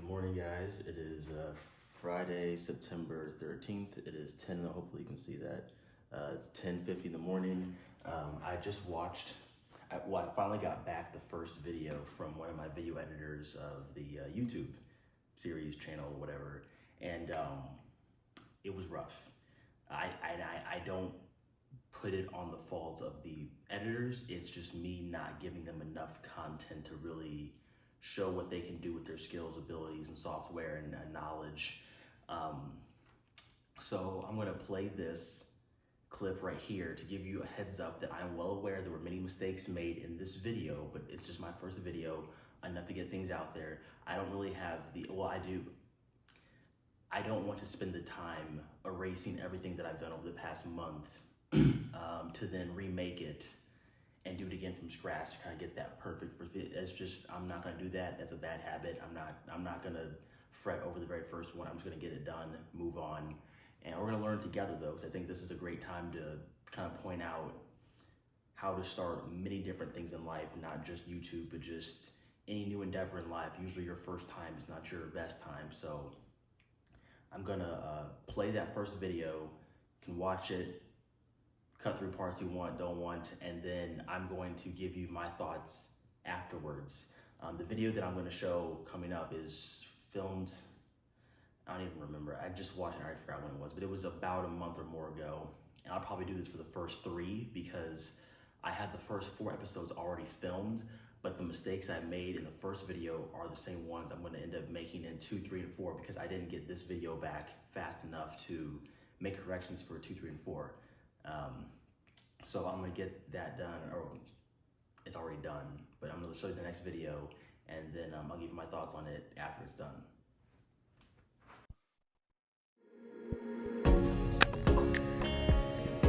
morning, guys. It is Friday, September 13th. It is 10, hopefully you can see that. It's 10:50 in the morning. I just watched, I finally got back the first video from one of my video editors of the YouTube series channel or whatever, and it was rough. I don't put it on the fault of the editors. It's just me not giving them enough content to really show what they can do with their skills, abilities, and software and knowledge. So I'm gonna play this clip right here to give you a heads up that I'm well aware there were many mistakes made in this video, but it's just my first video, enough to get things out there. I don't really have I do. I don't want to spend the time erasing everything that I've done over the past month to then remake it and do it again from scratch to kind of get that perfect for it. It's just, I'm not gonna do that. That's a bad habit. I'm not gonna fret over the very first one. I'm just gonna get it done, move on. And we're gonna learn together though, because I think this is a great time to kind of point out how to start many different things in life, not just YouTube, but just any new endeavor in life. Usually your first time is not your best time. So I'm gonna play that first video. You can watch it, cut through parts you want, don't want, and then I'm going to give you my thoughts afterwards. The video that I'm going to show coming up is filmed, I don't even remember, I just watched it, I already forgot when it was, but it was about a month or more ago, and I'll probably do this for the first 3 because I had the first 4 episodes already filmed, but the mistakes I made in the first video are the same ones I'm going to end up making in 2, 3, and 4 because I didn't get this video back fast enough to make corrections for 2, 3, and 4. So I'm gonna get that done, or it's already done, but I'm gonna show you the next video and then I'll give you my thoughts on it after it's done.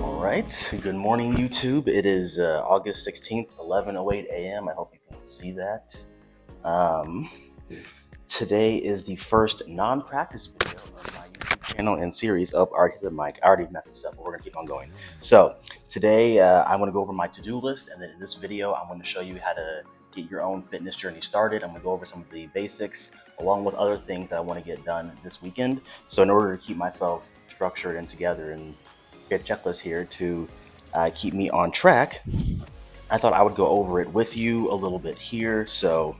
All right, good morning YouTube. It is August 16th, 11:08 a.m. I hope you can see that. Today is the first non-practice video of my YouTube channel and series. I already hit the mic. I already messed this up, but we're gonna keep on going. So today I'm gonna go over my to-do list, and then in this video I'm gonna show you how to get your own fitness journey started. I'm gonna go over some of the basics along with other things that I wanna get done this weekend. So in order to keep myself structured and together and get a checklist here to keep me on track, I thought I would go over it with you a little bit here. So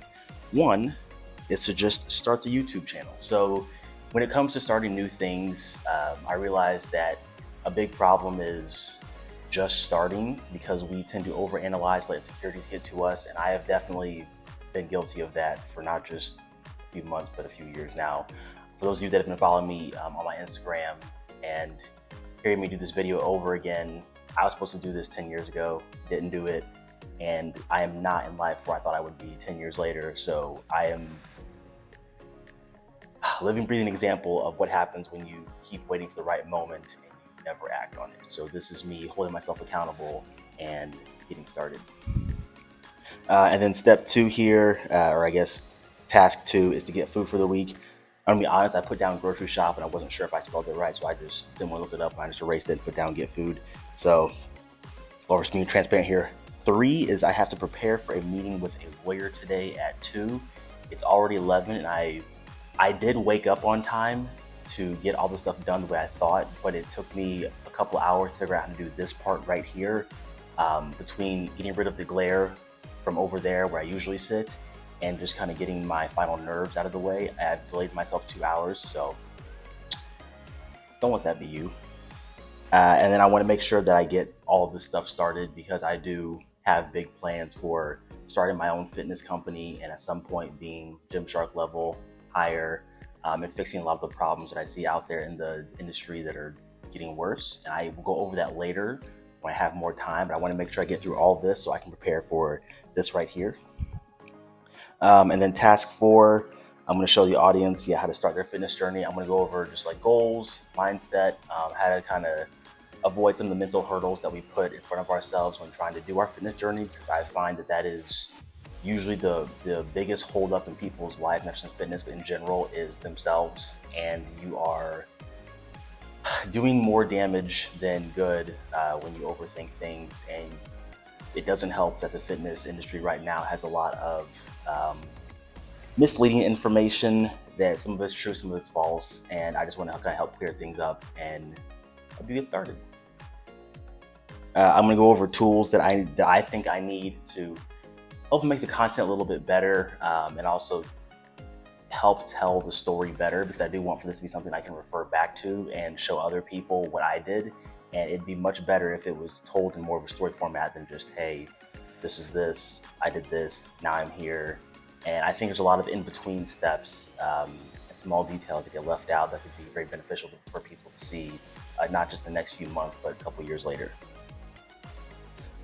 one is to just start the YouTube channel. So when it comes to starting new things, I realized that a big problem is just starting because we tend to overanalyze, let insecurities get to us, and I have definitely been guilty of that for not just a few months, but a few years now. For those of you that have been following me on my Instagram and hearing me do this video over again, I was supposed to do this 10 years ago, didn't do it, and I am not in life where I thought I would be 10 years later. So I am a living, breathing example of what happens when you keep waiting for the right moment and you never act on it. So this is me holding myself accountable and getting started. And then step 2 here, or I guess task 2, is to get food for the week. I'm gonna be honest, I put down grocery shop and I wasn't sure if I spelled it right, so I just didn't want to look it up and I just erased it and put down get food. So, or just being transparent here. 3 is I have to prepare for a meeting with a lawyer today at 2. It's already 11 and I did wake up on time to get all the stuff done the way I thought, but it took me a couple hours to figure out how to do this part right here, between getting rid of the glare from over there where I usually sit and just kind of getting my final nerves out of the way. I've delayed myself 2 hours, so don't let that be you. And then I want to make sure that I get all of this stuff started because I do have big plans for starting my own fitness company and at some point being Gymshark level higher, and fixing a lot of the problems that I see out there in the industry that are getting worse. And I will go over that later when I have more time, but I want to make sure I get through all of this so I can prepare for this right here. And then task 4, I'm going to show the audience how to start their fitness journey. I'm going to go over just like goals, mindset, how to kind of avoid some of the mental hurdles that we put in front of ourselves when trying to do our fitness journey, because I find that that is usually the biggest holdup in people's life, not just in fitness, but in general, is themselves. And you are doing more damage than good when you overthink things. And it doesn't help that the fitness industry right now has a lot of misleading information that some of it's true, some of it's false, and I just want to kind of help clear things up and help you get started. I'm going to go over tools that I think I need to help make the content a little bit better, and also help tell the story better, because I do want for this to be something I can refer back to and show other people what I did. And it'd be much better if it was told in more of a story format than just, hey, this is this, I did this, now I'm here. And I think there's a lot of in-between steps, and small details that get left out that could be very beneficial for people to see, not just the next few months, but a couple years later.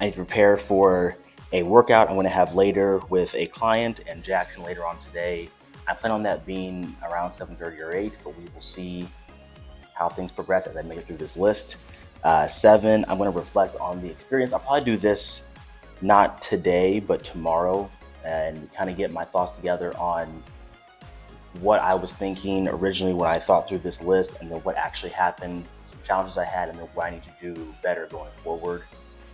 I need to prepare for a workout I'm going to have later with a client and Jackson later on today. I plan on that being around 7:30 or 8, but we will see how things progress as I make it through this list. 7, I'm going to reflect on the experience. I'll probably do this not today, but tomorrow, and kind of get my thoughts together on what I was thinking originally when I thought through this list, and then what actually happened, some challenges I had, and then what I need to do better going forward.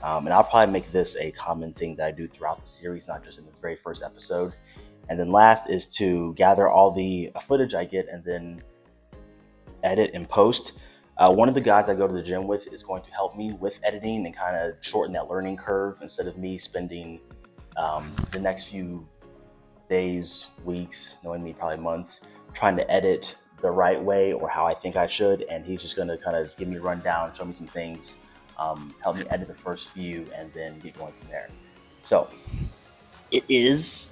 And I'll probably make this a common thing that I do throughout the series, not just in this very first episode. And then last is to gather all the footage I get and then edit and post. One of the guys I go to the gym with is going to help me with editing and kind of shorten that learning curve, instead of me spending the next few days, weeks, knowing me, probably months, trying to edit the right way or how I think I should. And he's just going to kind of give me a rundown, show me some things, help me edit the first few, and then get going from there. So it is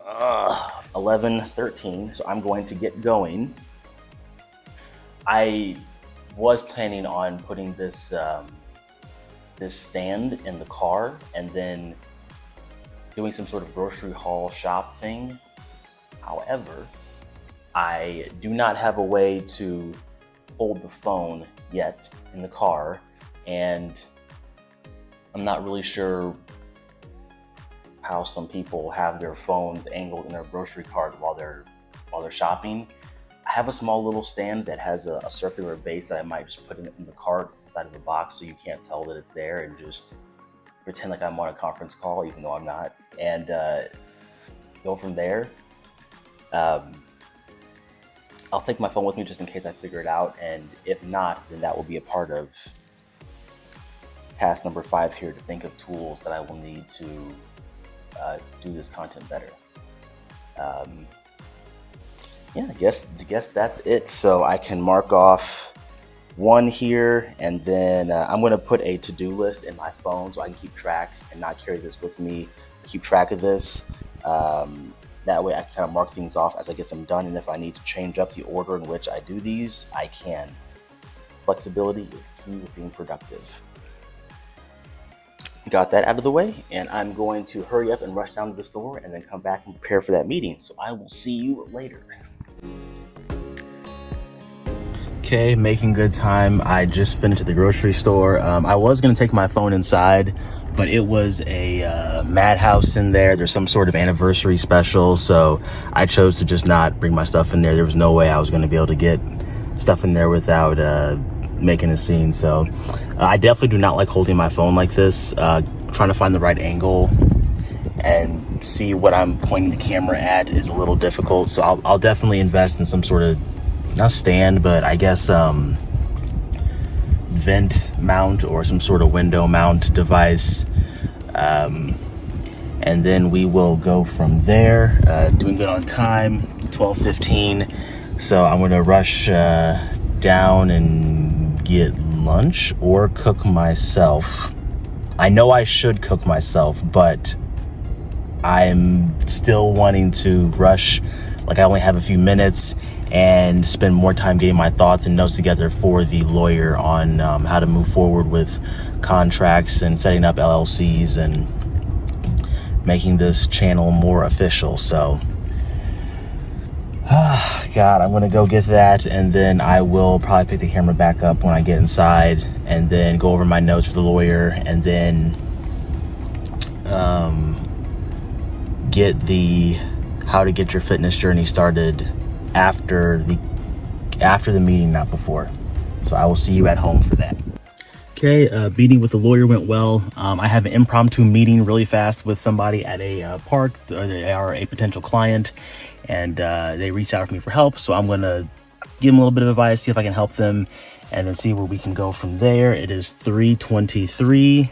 11:13, so I'm going to get going. I was planning on putting this this stand in the car and then doing some sort of grocery haul shop thing. However, I do not have a way to hold the phone yet in the car, and I'm not really sure how some people have their phones angled in their grocery cart while they're shopping. I have a small little stand that has a circular base that I might just put in the cart inside of the box, so you can't tell that it's there, and just pretend like I'm on a conference call, even though I'm not, and go from there. I'll take my phone with me just in case I figure it out, and if not, then that will be a part of task number 5 here, to think of tools that I will need to do this content better. I guess that's it. So I can mark off 1 here, and then I'm going to put a to-do list in my phone so I can keep track and not carry this with me. Keep track of this. That way I can kind of mark things off as I get them done, and if I need to change up the order in which I do these, I can. Flexibility is key with being productive. Got that out of the way, and I'm going to hurry up and rush down to the store and then come back and prepare for that meeting. So I will see you later. Okay, making good time. I just finished at the grocery store. I was going to take my phone inside, but it was a madhouse in there. There's some sort of anniversary special, so I chose to just not bring my stuff in there. There was no way I was going to be able to get stuff in there without making a scene. So I definitely do not like holding my phone like this. Trying to find the right angle and see what I'm pointing the camera at is a little difficult. So I'll definitely invest in some sort of, not stand, but I guess vent mount or some sort of window mount device. And then we will go from there. Doing good on time. It's 12:15. So I'm going to rush down and get lunch or cook myself. I know I should cook myself, but I'm still wanting to rush, like I only have a few minutes, and spend more time getting my thoughts and notes together for the lawyer on how to move forward with contracts and setting up LLCs and making this channel more official. So God, I'm gonna go get that, and then I will probably pick the camera back up when I get inside, and then go over my notes for the lawyer, and then get the how to get your fitness journey started after the meeting, not before. So I will see you at home for that. Okay, meeting with the lawyer went well. I have an impromptu meeting really fast with somebody at a park. They are a potential client, and they reached out to me for help. So I'm going to give them a little bit of advice, see if I can help them, and then see where we can go from there. It is 3:23.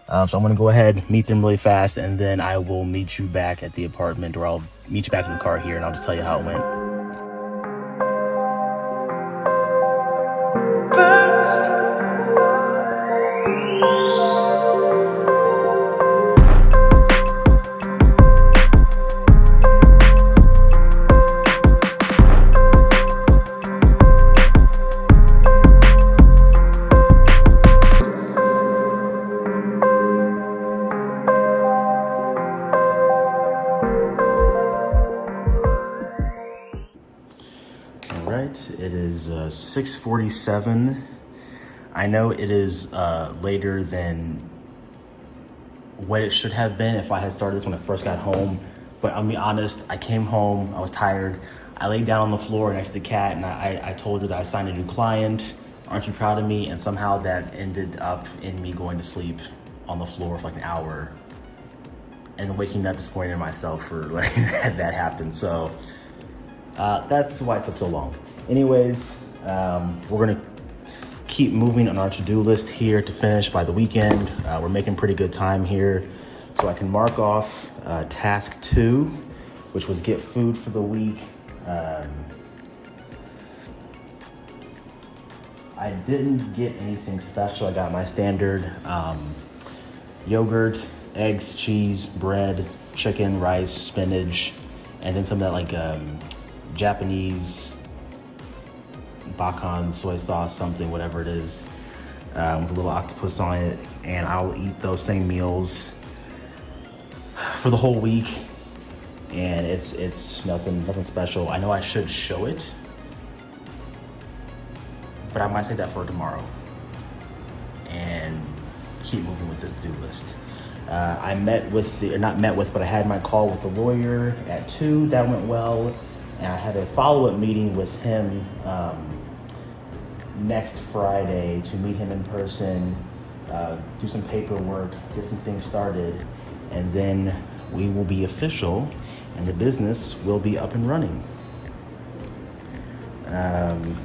So I'm going to go ahead, meet them really fast, and then I will meet you back at the apartment, or I'll meet you back in the car here, and I'll just tell you how it went. All right, it is 6:47. I know it is later than what it should have been if I had started this when I first got home. But I'll be honest, I came home, I was tired. I laid down on the floor next to the cat, and I told her that I signed a new client. Aren't you proud of me? And somehow that ended up in me going to sleep on the floor for like an hour and waking up disappointed in myself for like that happened. So that's why it took so long. Anyways, we're gonna keep moving on our to-do list here to finish by the weekend. We're making pretty good time here. So I can mark off task 2, which was get food for the week. I didn't get anything special. I got my standard yogurt, eggs, cheese, bread, chicken, rice, spinach, and then some of that like Japanese bakon soy sauce, something, whatever it is, with a little octopus on it. And I'll eat those same meals for the whole week. And it's nothing special. I know I should show it, but I might say that for tomorrow and keep moving with this to-do list. I but I had my call with the lawyer at 2. That went well. And I had a follow-up meeting with him next Friday to meet him in person, do some paperwork, get some things started, and then we will be official and the business will be up and running.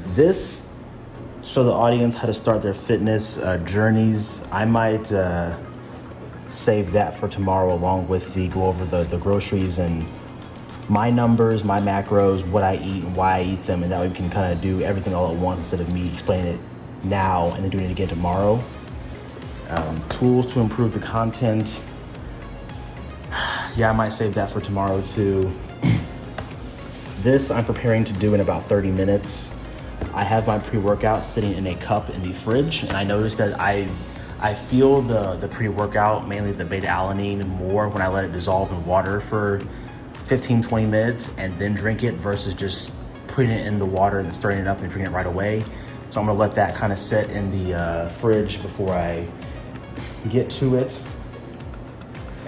This show the audience how to start their fitness journeys. I might save that for tomorrow, along with go over the groceries and my numbers, my macros, what I eat and why I eat them, and that way we can kind of do everything all at once instead of me explaining it now and then doing it again tomorrow. Tools to improve the content. Yeah, I might save that for tomorrow too. This I'm preparing to do in about 30 minutes. I have my pre-workout sitting in a cup in the fridge, and I noticed that I feel the pre-workout, mainly the beta-alanine, more when I let it dissolve in water for 15-20 minutes and then drink it versus just putting it in the water and stirring it up and drinking it right away. So I'm gonna let that kind of sit in the fridge before I get to it.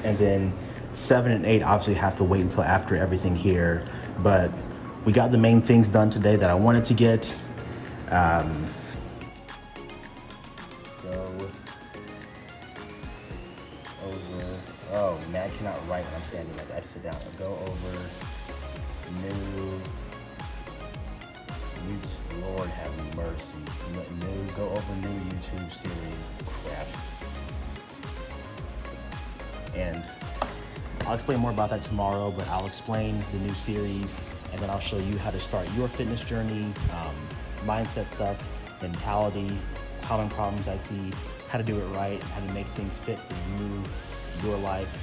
And then 7 and 8 obviously have to wait until after everything here. But we got the main things done today that I wanted to get. Oh, Matt cannot write when I'm standing like that. I have to sit down and go over Lord have mercy. Go over new YouTube series. Crap. And I'll explain more about that tomorrow, but I'll explain the new series, and then I'll show you how to start your fitness journey, mindset stuff, mentality, common problems I see, how to do it right, how to make things fit for you, your life,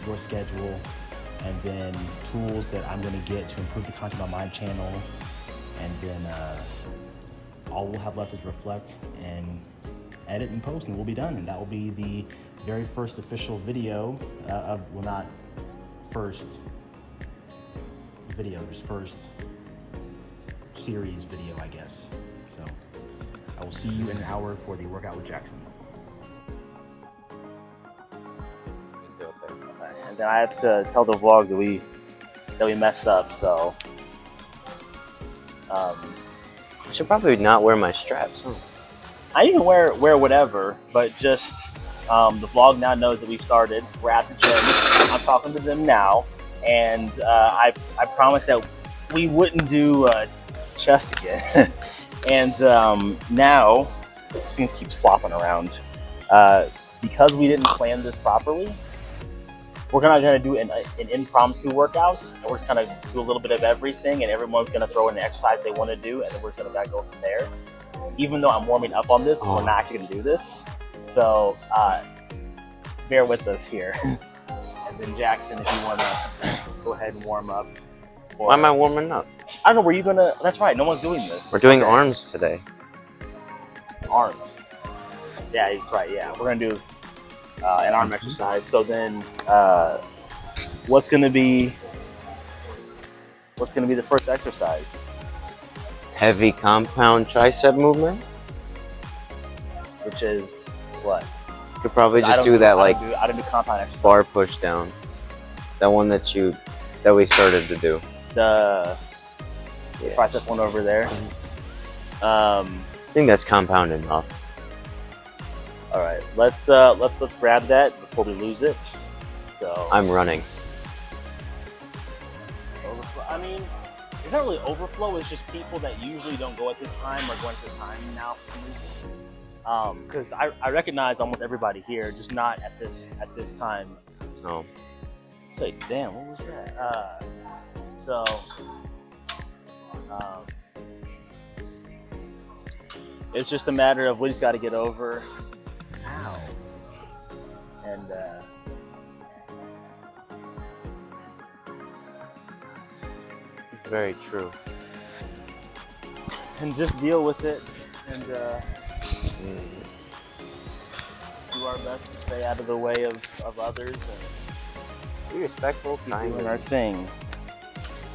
your schedule, and then tools that I'm gonna get to improve the content on my channel. And then all we'll have left is reflect and edit and post, and we'll be done. And that will be the very first official video not first video, just first series video, I guess. So I will see you in an hour for the workout with Jackson. And then I have to tell the vlog that we messed up, so I should probably not wear my straps, huh? I can wear whatever, but just the vlog now knows that we've started. We're at the gym. I'm talking to them now, and I promised that we wouldn't do chest again. And now things keeps flopping around because we didn't plan this properly. We're not gonna do an impromptu workout, and we're just gonna do a little bit of everything, and everyone's gonna throw in the exercise they want to do, and then we're just gonna go from there. Even though I'm warming up on this, we're not actually gonna do this. So bear with us here. And then Jackson, if you wanna go ahead and warm up. Why am I warming up? I don't know. Were you gonna? That's right. No one's doing this. We're doing arms today. Arms. Yeah, he's right. Yeah, we're gonna do an arm exercise. So then, what's gonna be the first exercise? Heavy compound tricep movement. Which is what? You could probably just do that like I don't do compound exercise. bar push down. That one that we started to do. The tricep one over there. I think that's compound enough. All right, let's grab that before we lose it. So I'm running. I mean, it's not really overflow. It's just people that usually don't go at this time are going at this time now. Because I recognize almost everybody here, just not at this time. No. It's like, damn, what was that? It's just a matter of we just got to get over. Ow. And It's very true. and just deal with it and do our best to stay out of the way of others and Be respectful, keep kind, doing our thing.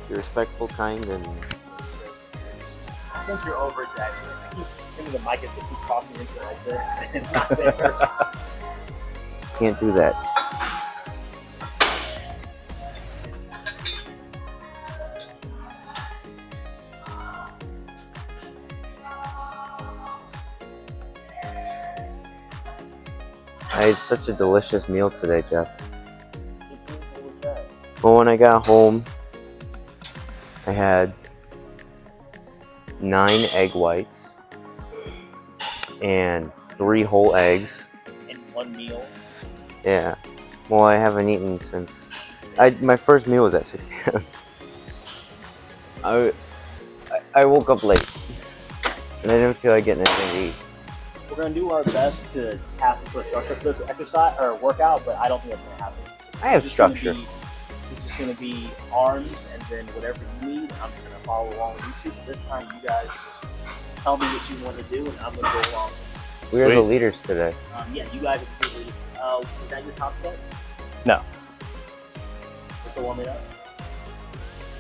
Be respectful, kind, and I think you're over exaggerating. I keep thinking the mic is to keep talking into it like this. It's not fair. can't do that. I had such a delicious meal today, Jeff. What was that? Well, when I got home, I had 9 egg whites and 3 whole eggs. In one meal? Yeah. Well, I haven't eaten since my first meal was at 6 p.m. I woke up late and I didn't feel like getting anything to eat. We're gonna do our best to have some sort of structure for this exercise or workout, but I don't think that's gonna happen. I have structure. This is just gonna be arms, and then whatever you need, I'm just gonna follow along with you two. So this time, you guys just tell me what you want to do, and I'm gonna go along. We are the leaders today. Yeah, you guys are the two leaders. Is that your top set? No. Just to warm it up.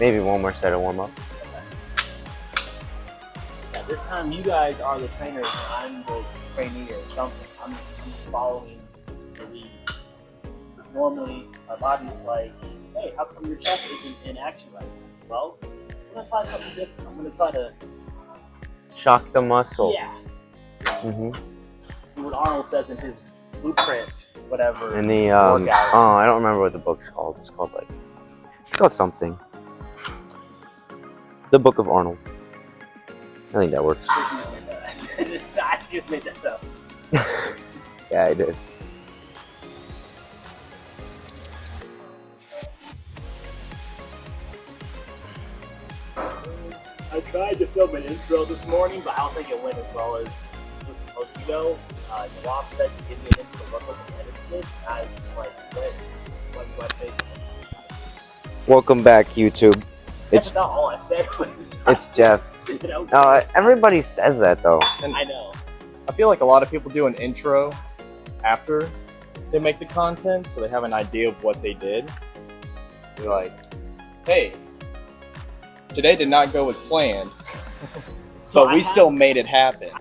Maybe one more set of warm up. Yeah, this time you guys are the trainers, and I'm the trainee or something. I'm just following the lead. Because normally our body's like, hey, how come your chest isn't in action right now? Well, I'm gonna try something different. I'm gonna try to Shock the muscle. yeah. Mm-hmm. Do what Arnold says in his blueprint, whatever. And the workout. I don't remember what the book's called. It's called something. The Book of Arnold. I think that works. I just made that up. Yeah, I did. I tried to film an intro this morning, but I don't think it went as well as it was supposed to go. Nawaf said to give me an intro to look like he edits this. I was just like, what do I say? Welcome back, YouTube. That's not all I said. Was It's Jeff. Everybody says that though. I know. I feel like a lot of people do an intro after they make the content, so they have an idea of what they did. You're like, hey, today did not go as planned, but we still made it happen.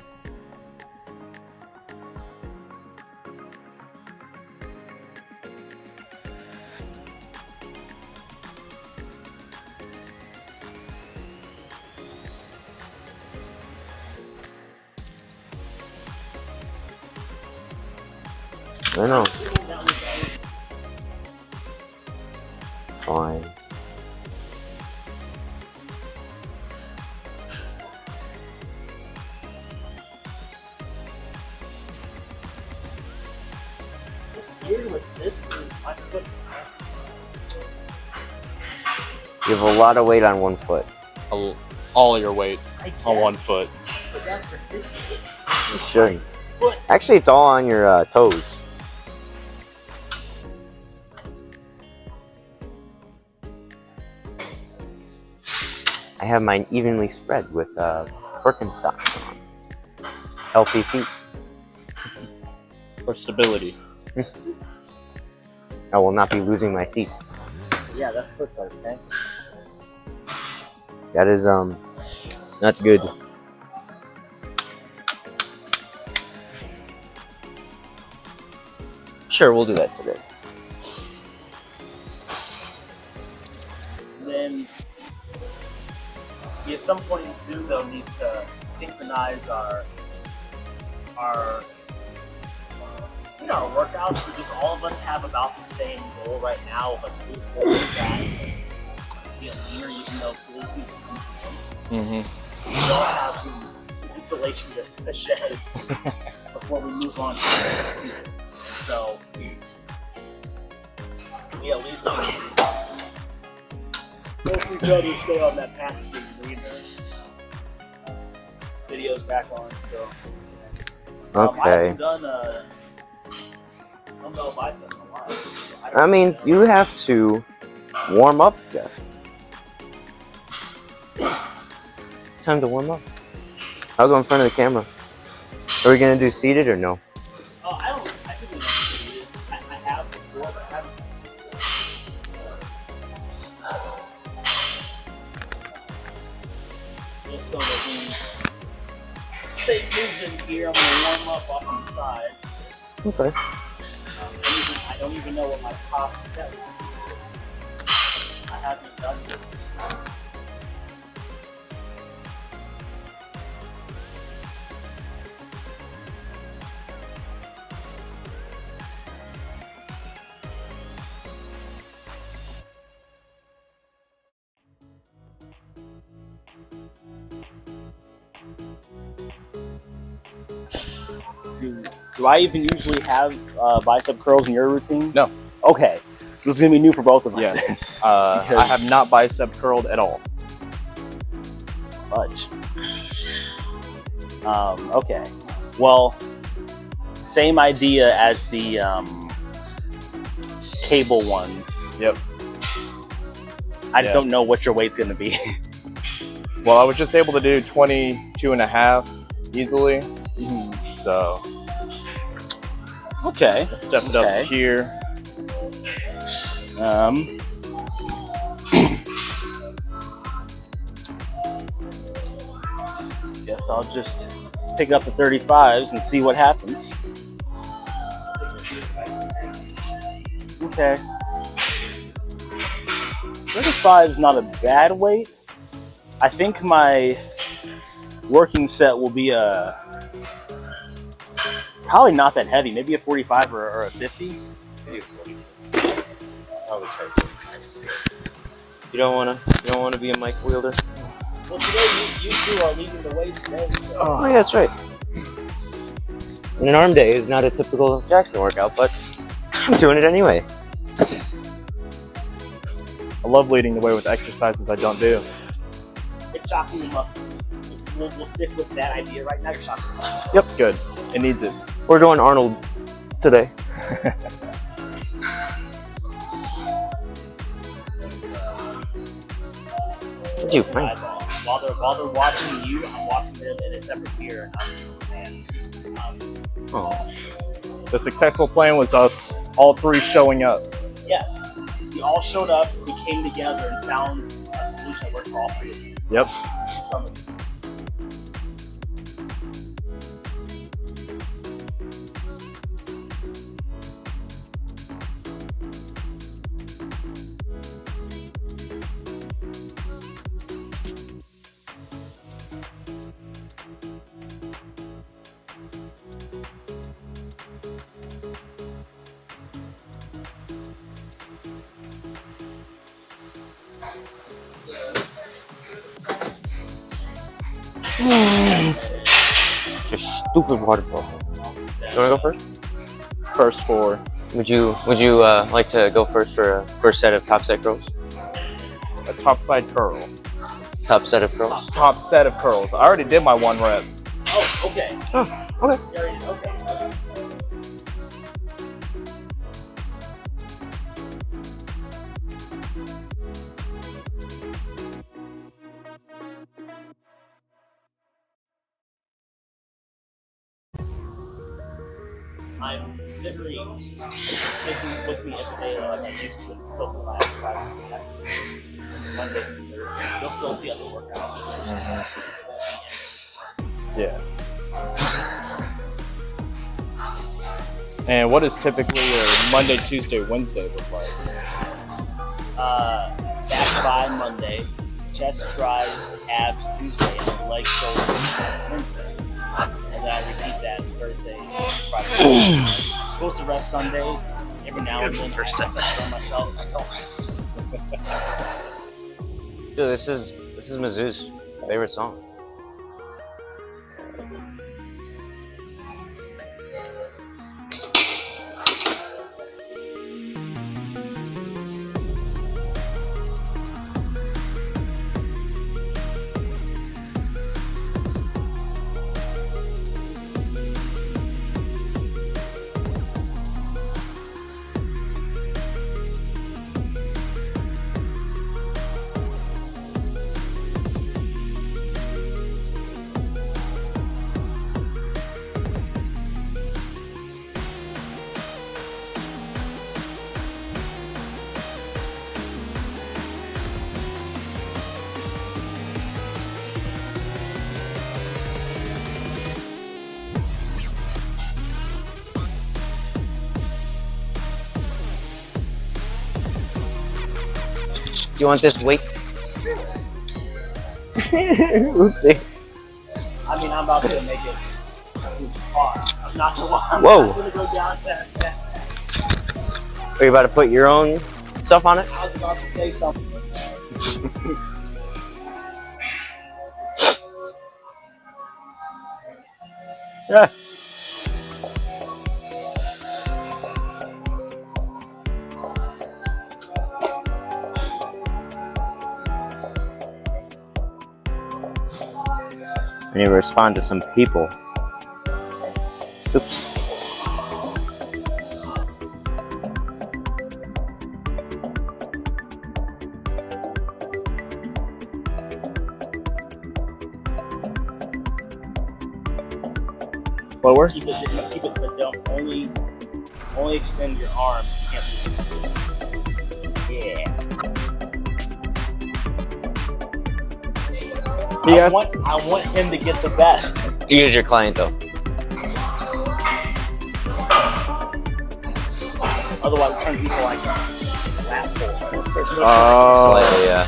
I know. Fine. What's weird with this is my foot. You have a lot of weight on one foot. All your weight I on one guess, foot. But that's ridiculous. You should. Foot. Actually, it's all on your toes. I have mine evenly spread with Birkenstocks on. Healthy feet. For stability. I will not be losing my seat. Yeah, that foot's okay. That is that's good. Sure, we'll do that today. And then we at some point do though need to synchronize our our workouts. So just all of us have about the same goal right now, but lose more fat, get leaner, even though flu season is coming. Mm-hmm. We all have some insulation to shed before we move on. So we at least hope we try to stay on that path to being leaner. Videos back on, so. I Okay. haven't done dumbbell bicep in a while. So I don't That means know. you have to warm up, Jeff. It's time to warm up. I'll go in front of the camera. Are we gonna do seated or no? Oh, I typically don't do it. I have before, but I haven't. Just so that we stay moving here, I'm gonna warm up off on the side. Okay. I don't even know what my top set is. I haven't done this. Do I even usually have bicep curls in your routine? No. Okay. So this is gonna be new for both of us. Yes. I have not bicep curled at all. Fudge. Okay. Well, same idea as the cable ones. Yep. I Yeah. don't know what your weight's gonna be. Well, I was just able to do 22 and a half easily. So Okay. I stepped it up Okay. to here. Guess I'll just pick up the 35s and see what happens. Okay. 35 is not a bad weight. I think my working set will be probably not that heavy. Maybe a 45 or a 50. You don't wanna be a mic wielder? Well, today you two are leading the way today. So. Oh yeah, that's right. And an arm day is not a typical Jackson workout, but I'm doing it anyway. I love leading the way with exercises I don't do. It's shocking the muscles. We'll stick with that idea right now. You're shocking the muscles. Yep, good. It needs it. We're doing Arnold today. What'd you find? While they're watching you, I'm watching them in a separate gear. And Oh. The successful plan was us all three showing up. yes, we all showed up. We came together and found a solution that worked for all three of you. Yep. So, Just stupid water bottle. You wanna go first? First four. Would you like to go first for a first set of top set curls? A top side curl. Top set of curls. Top set of curls. I already did my 1 rep. Oh, okay. Oh, okay. You already- okay. I'm literally taking this with me every day like I used to until the last 5 years. Monday through Thursday. You'll still see other workouts. Yeah. And what does typically your Monday, Tuesday, Wednesday look like? Back by Monday, chest, tries, abs Tuesday, and then legs, shoulders Wednesday. And then I repeat that Thursday, Friday. I'm supposed to rest Sunday. Every now and then, I tell myself I don't rest. Dude, this is Mizzou's favorite song. Do you want this weight? Oopsie. I mean, I'm about to make it far. I'm not gonna lie. Whoa. I'm gonna go down that. Are you about to put your own stuff on it? I was about to say something. Yeah. I need to respond to some people. Oops. Lower? Keep it, but don't only extend your arm. You can't do it. Yeah. Yes. I want him to get the best. You use your client though. Otherwise, it turns into like a lap hole. There's no Slightly, yeah.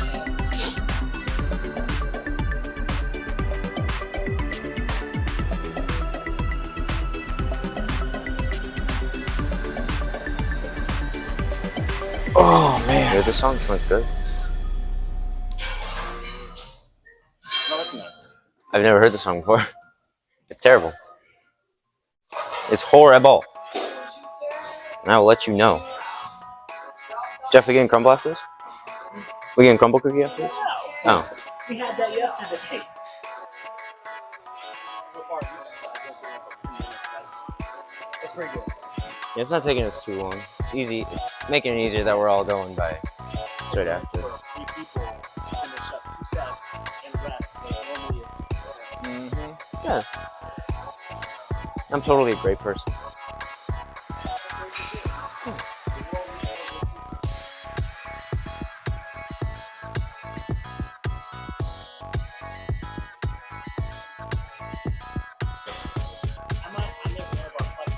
Oh man. Dude, this song sounds good. I've never heard the song before. It's terrible. It's horrible. And I will let you know. Jeff, we getting crumble after this? We getting crumble cookie after this? Oh. We had that yesterday. So far, that's pretty good. Yeah, it's not taking us too long. It's easy. It's making it easier that we're all going by straight after. For 3 people, finish up 2 sets and rest. But normally it's Yeah. I'm totally a great person. I make one of our fights.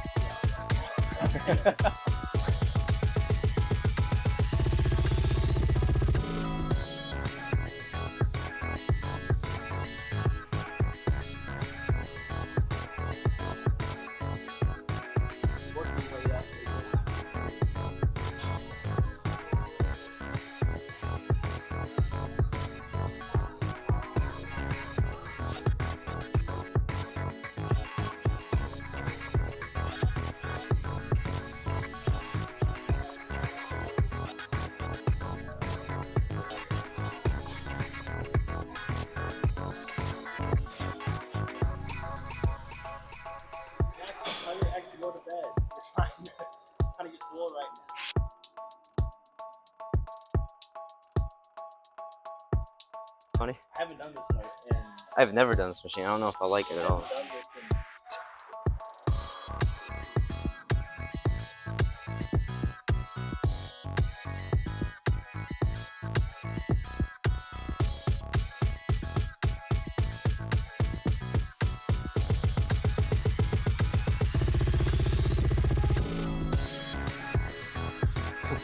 funny? I haven't done this in I've never done this machine. I don't know if I like it at all. done this in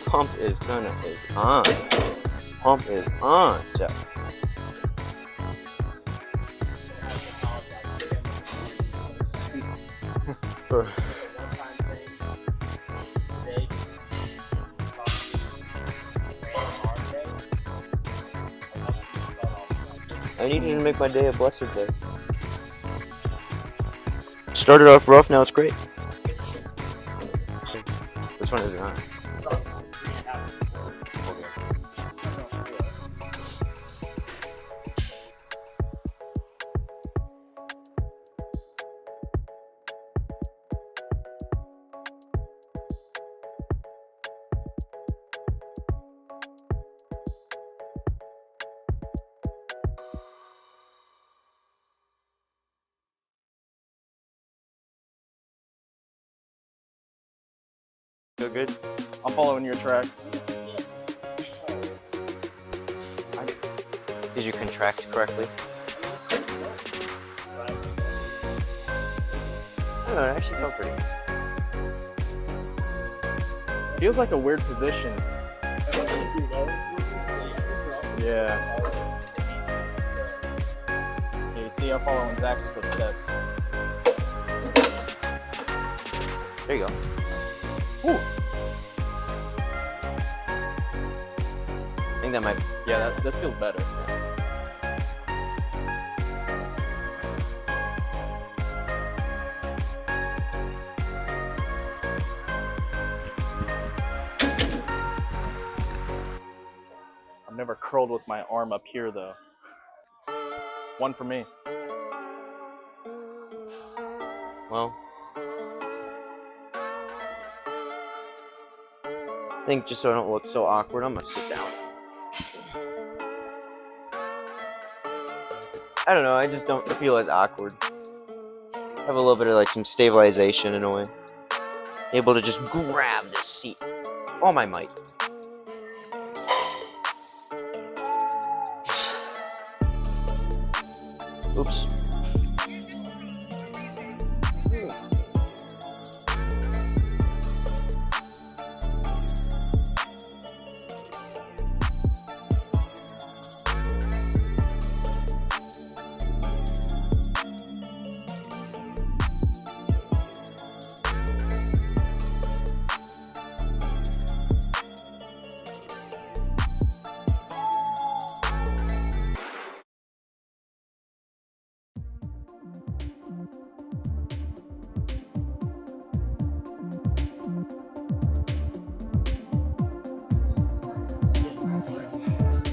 Pump is on. Pump is on, Jeff. For- I need you to make my day a blessed day. Started off rough, now it's great. Which one is it on? Feel good? I'm following your tracks. Did you contract correctly? I don't know, it actually felt pretty good. Feels like a weird position. Yeah. Yeah, you see, I'm following Zach's footsteps. There you go. Ooh. I think that might. Yeah, this feels better. I've never curled with my arm up here though. One for me. Well, I think just so I don't look so awkward, I'm gonna sit down. I don't know, I just don't feel as awkward. Have a little bit of like some stabilization in a way. Able to just grab the seat. All my might. Oops.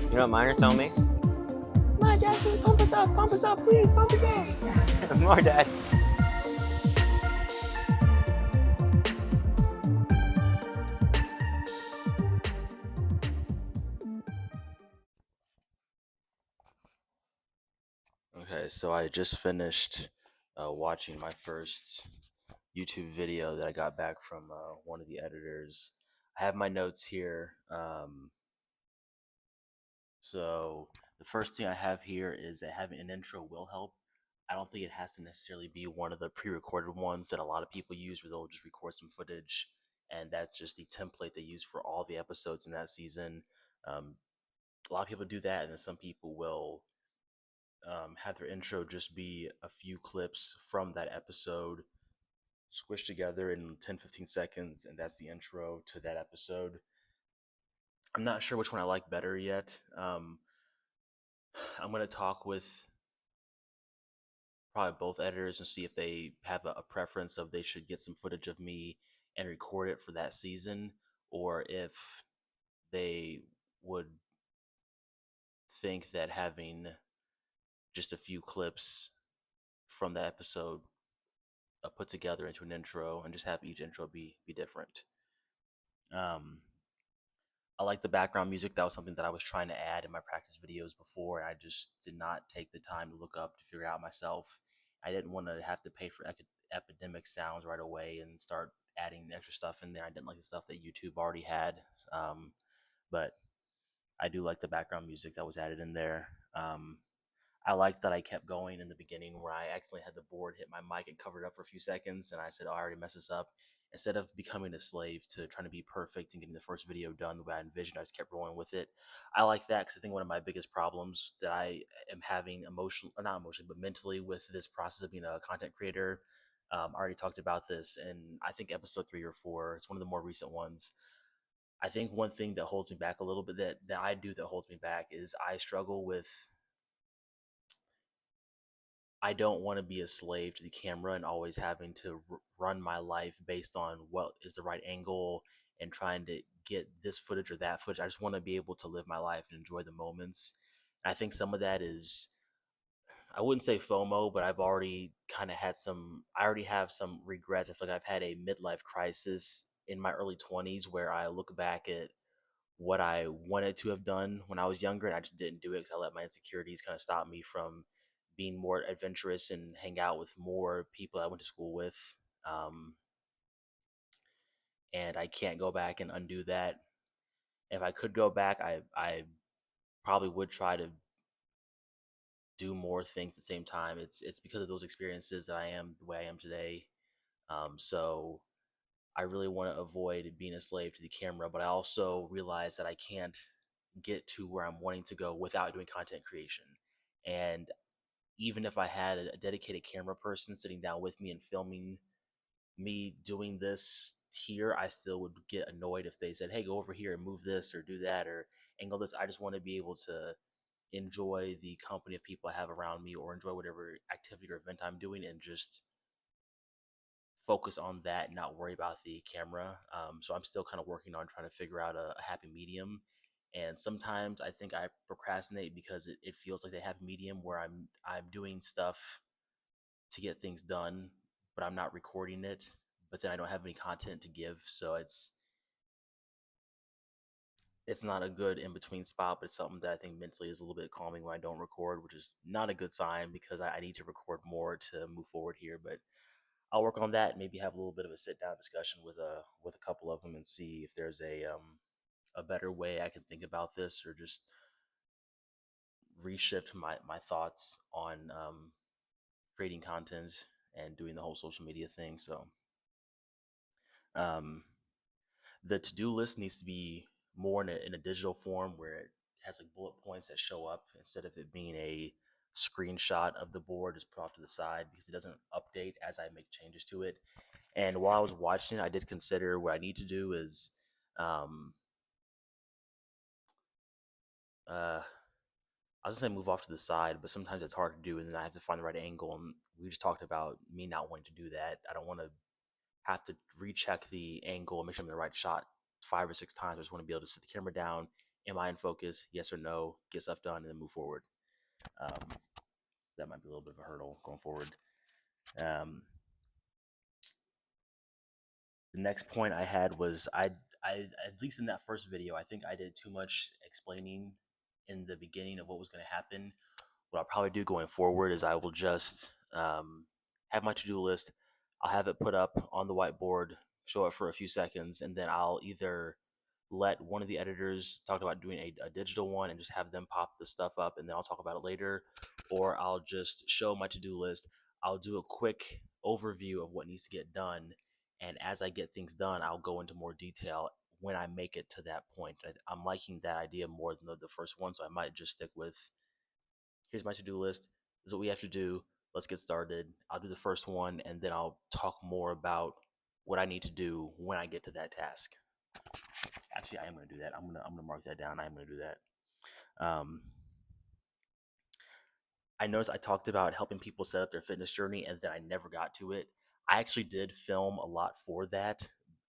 You know what mine are telling me? My dad, please pump us up, please, pump us up. More dad. Okay, so I just finished watching my first YouTube video that I got back from one of the editors. I have my notes here. So the first thing I have here is that having an intro will help. I don't think it has to necessarily be one of the pre-recorded ones that a lot of people use where they'll just record some footage and that's just the template they use for all the episodes in that season. A lot of people do that, and then some people will have their intro just be a few clips from that episode squished together in 10-15 seconds, and that's the intro to that episode. I'm not sure which one I like better yet. I'm going to talk with probably both editors and see if they have a preference of they should get some footage of me and record it for that season, or if they would think that having just a few clips from that episode put together into an intro and just have each intro be different. I like the background music. That was something that I was trying to add in my practice videos before, and I just did not take the time to look up to figure it out myself. I didn't want to have to pay for epidemic sounds right away and start adding extra stuff in there. I didn't like the stuff that YouTube already had, but I do like the background music that was added in there. I liked that I kept going in the beginning where I accidentally had the board hit my mic and covered it up for a few seconds, and I said, "Oh, I already messed this up." Instead of becoming a slave to trying to be perfect and getting the first video done the way I envisioned, I just kept rolling with it. I like that because I think one of my biggest problems that I am having emotional, or not emotionally, but mentally with this process of being a content creator. I already talked about this, and I think episode 3 or 4. It's one of the more recent ones. I think one thing that holds me back a little bit that I do that holds me back is I struggle with I don't want to be a slave to the camera and always having to run my life based on what is the right angle and trying to get this footage or that footage. I just want to be able to live my life and enjoy the moments. And I think some of that is, I wouldn't say FOMO, but I've already kind of had I already have some regrets. I feel like I've had a midlife crisis in my early 20s where I look back at what I wanted to have done when I was younger, and I just didn't do it because I let my insecurities kind of stop me from being more adventurous and hang out with more people I went to school with. Um, and I can't go back and undo that. If I could go back, I probably would try to do more things at the same time. It's because of those experiences that I am the way I am today. So I really want to avoid being a slave to the camera, but I also realize that I can't get to where I'm wanting to go without doing content creation. And even if I had a dedicated camera person sitting down with me and filming me doing this here, I still would get annoyed if they said, "Hey, go over here and move this or do that or angle this." I just want to be able to enjoy the company of people I have around me or enjoy whatever activity or event I'm doing and just focus on that and not worry about the camera. So I'm still kind of working on trying to figure out a happy medium. And sometimes I think I procrastinate because it feels like the happy medium where I'm doing stuff to get things done, but I'm not recording it. But then I don't have any content to give, so it's not a good in between spot. But it's something that I think mentally is a little bit calming when I don't record, which is not a good sign because I need to record more to move forward here. But I'll work on that. Maybe have a little bit of a sit down discussion with a couple of them and see if there's a better way I can think about this or just reshift my thoughts on creating content and doing the whole social media thing. So um, the to do list needs to be more in a digital form where it has like bullet points that show up instead of it being a screenshot of the board just put off to the side because it doesn't update as I make changes to it. And while I was watching it, I did consider what I need to do is um, I was gonna say move off to the side, but sometimes it's hard to do, and then I have to find the right angle. And we just talked about me not wanting to do that. I don't want to have to recheck the angle and make sure I'm in the right shot 5 or 6 times. I just want to be able to sit the camera down. Am I in focus? Yes or no? Get stuff done and then move forward. That might be a little bit of a hurdle going forward. Um, the next point I had was I at least in that first video, I think I did too much explaining in the beginning of what was going to happen. What I'll probably do going forward is I will just have my to-do list. I'll have it put up on the whiteboard, show it for a few seconds, and then I'll either let one of the editors talk about doing a digital one and just have them pop the stuff up and then I'll talk about it later, or I'll just show my to-do list. I'll do a quick overview of what needs to get done, and as I get things done, I'll go into more detail when I make it to that point. I'm liking that idea more than the first one, so I might just stick with here's my to-do list. This is what we have to do. Let's get started. I'll do the first one and then I'll talk more about what I need to do when I get to that task. Actually, I am going to do that. I'm gonna mark that down. I am going to do that. I noticed I talked about helping people set up their fitness journey and then I never got to it. I actually did film a lot for that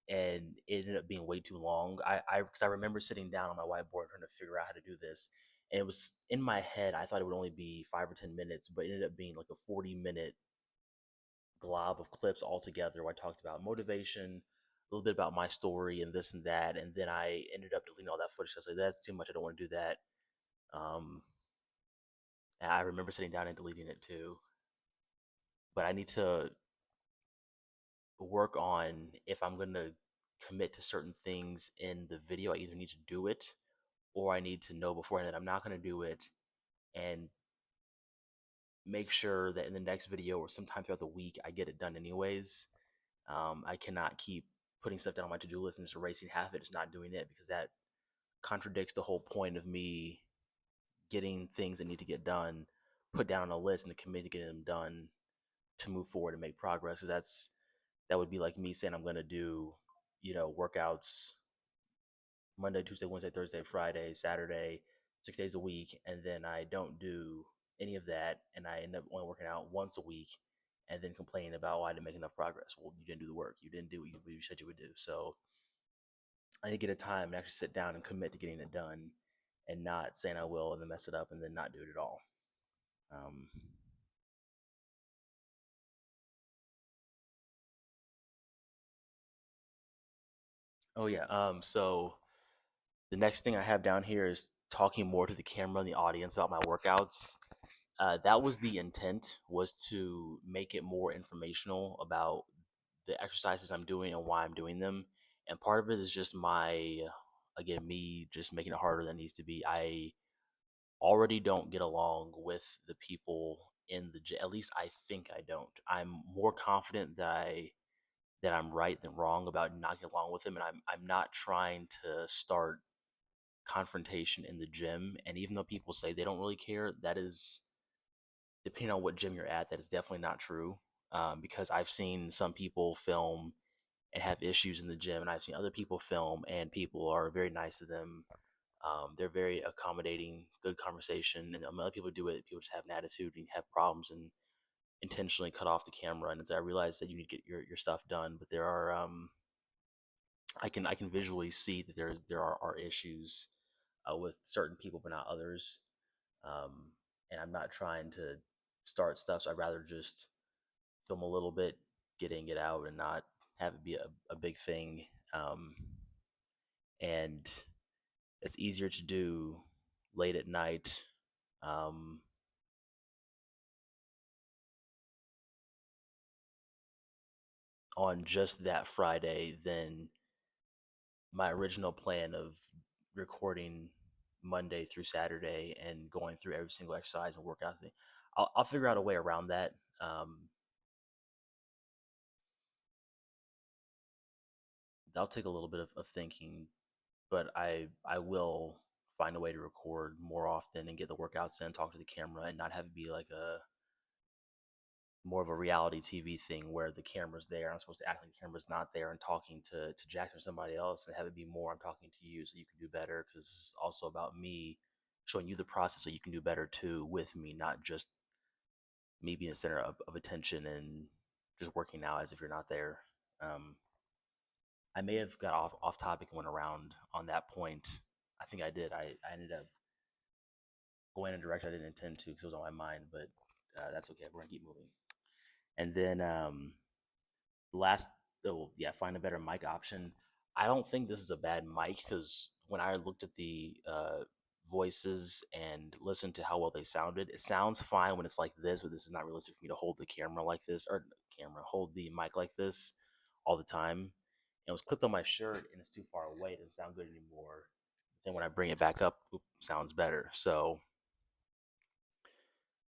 and it ended up being way too long. Because I remember sitting down on my whiteboard trying to figure out how to do this. And it was in my head, I thought it would only be 5 or 10 minutes, but it ended up being like a 40-minute glob of clips all together where I talked about motivation, little bit about my story and this and that, and then I ended up deleting all that footage. I was like, that's too much. I don't want to do that. Um, and I remember sitting down and deleting it too. But I need to work on if I'm going to commit to certain things in the video. I either need to do it or I need to know beforehand that I'm not going to do it, and make sure that in the next video or sometime throughout the week I get it done anyways. I cannot keep putting stuff down on my to-do list and just erasing half of it, just not doing it, because that contradicts the whole point of me getting things that need to get done put down on a list and the committee to get them done to move forward and make progress. Because that would be like me saying I'm going to do, workouts Monday, Tuesday, Wednesday, Thursday, Friday, Saturday, 6 days a week, and then I don't do any of that, and I end up only working out once a week, and then complaining about, I didn't make enough progress. Well, you didn't do the work. You didn't do what you said you would do. So I need to get a time and actually sit down and commit to getting it done, and not saying I will and then mess it up and then not do it at all. Um, oh yeah. So the next thing I have down here is talking more to the camera and the audience about my workouts. That was the intent, was to make it more informational about the exercises I'm doing and why I'm doing them. And part of it is just again, me just making it harder than it needs to be. I already don't get along with the people in the gym. At least I think I don't. I'm more confident that I'm right than wrong about not getting along with them, and I'm not trying to start confrontation in the gym. And even though people say they don't really care, that is, depending on what gym you're at, that is definitely not true. Because I've seen some people film and have issues in the gym, and I've seen other people film and people are very nice to them. They're very accommodating, good conversation, and other people do it. People just have an attitude and have problems and intentionally cut off the camera. And as I realize that you need to get your stuff done, but there are I can visually see that there are issues with certain people, but not others. Um, and I'm not trying to start stuff, so I'd rather just film a little bit, get out, and not have it be a big thing. And it's easier to do late at night. Um, on just that Friday than my original plan of recording Monday through Saturday and going through every single exercise and workout thing. I'll figure out a way around that. That'll take a little bit of thinking, but I will find a way to record more often and get the workouts in, talk to the camera, and not have it be like a more of a reality TV thing where the camera's there. I'm supposed to act like the camera's not there and talking to Jackson or somebody else, and have it be more I'm talking to you so you can do better, because it's also about me showing you the process so you can do better too with me, not just me being the center of attention and just working out as if you're not there. Um, I may have got off topic and went around on that point. I think I did. I ended up going in a direction I didn't intend to because it was on my mind, but that's okay. We're gonna keep moving. And then last, oh yeah, find a better mic option. I don't think this is a bad mic, because when I looked at the voices and listened to how well they sounded, it sounds fine when it's like this, but this is not realistic for me to hold the camera like this, or hold the mic like this all the time. And it was clipped on my shirt and it's too far away. It doesn't sound good anymore. Then when I bring it back up, sounds better. So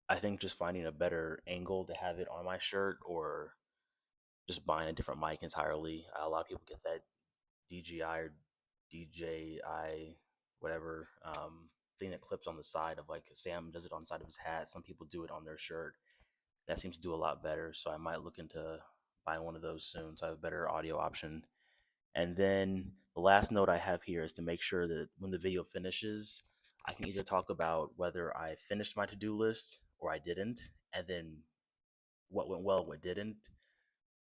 I think just finding a better angle to have it on my shirt, or just buying a different mic entirely. A lot of people get that DJI or DJI, whatever, thing that clips on the side of, like Sam does it on the side of his hat. Some people do it on their shirt. That seems to do a lot better. So I might look into buying one of those soon, so I have a better audio option. And then the last note I have here is to make sure that when the video finishes, I can either talk about whether I finished my to-do list or I didn't, and then what went well, what didn't,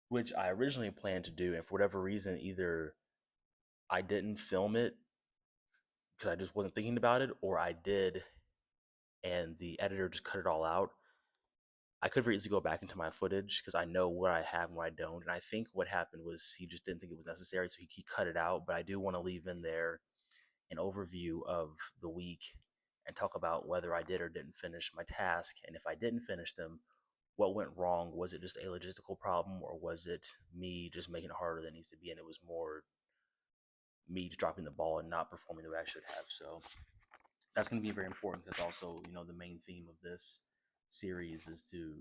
which I originally planned to do. And for whatever reason, either I didn't film it because I just wasn't thinking about it, or I did and the editor just cut it all out. I could very easily go back into my footage because I know what I have and what I don't. And I think what happened was he just didn't think it was necessary, so he cut it out. But I do want to leave in there an overview of the week and talk about whether I did or didn't finish my task. And if I didn't finish them, what went wrong? Was it just a logistical problem, or was it me just making it harder than it needs to be? And it was more me just dropping the ball and not performing the way I should have. So that's going to be very important because also, you know, the main theme of this series is to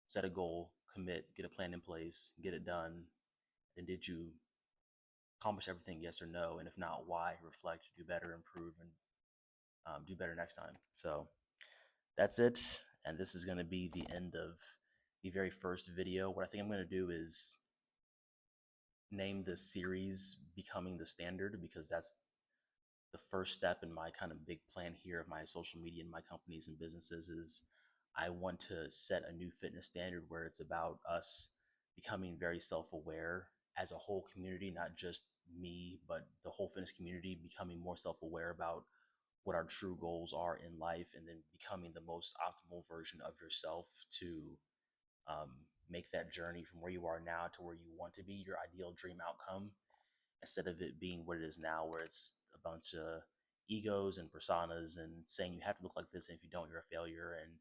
set a goal, commit, get a plan in place, get it done. And did you accomplish everything? Yes or no? And if not, why? Reflect, do better, improve, and do better next time. So that's it. And this is going to be the end of the very first video. What I think I'm going to do is name this series Becoming the Standard, because that's the first step in my kind of big plan here of my social media and my companies and businesses. Is I want to set a new fitness standard where it's about us becoming very self-aware as a whole community, not just me, but the whole fitness community becoming more self-aware about what our true goals are in life, and then becoming the most optimal version of yourself to make that journey from where you are now to where you want to be, your ideal dream outcome, instead of it being what it is now, where it's a bunch of egos and personas and saying you have to look like this, and if you don't, you're a failure, and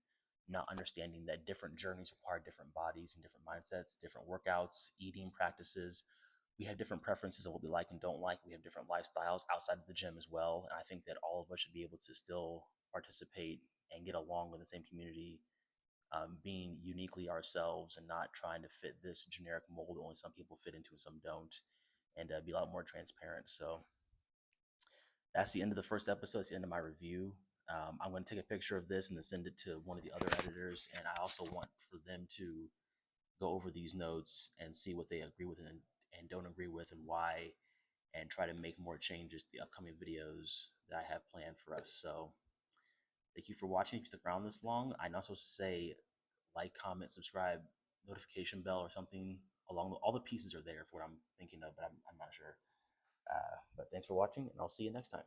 not understanding that different journeys require different bodies and different mindsets, different workouts, eating practices. We have different preferences of what we like and don't like. We have different lifestyles outside of the gym as well. And I think that all of us should be able to still participate and get along with the same community, being uniquely ourselves and not trying to fit this generic mold only some people fit into and some don't, and be a lot more transparent. So that's the end of the first episode. It's the end of my review. I'm going to take a picture of this and then send it to one of the other editors. And I also want for them to go over these notes and see what they agree with and don't agree with, and why, and try to make more changes to the upcoming videos that I have planned for us. So thank you for watching. If you stuck around this long, I'm not supposed to say like, comment, subscribe, notification bell, or something along all the pieces are there for what I'm thinking of, but I'm not sure. But thanks for watching, and I'll see you next time.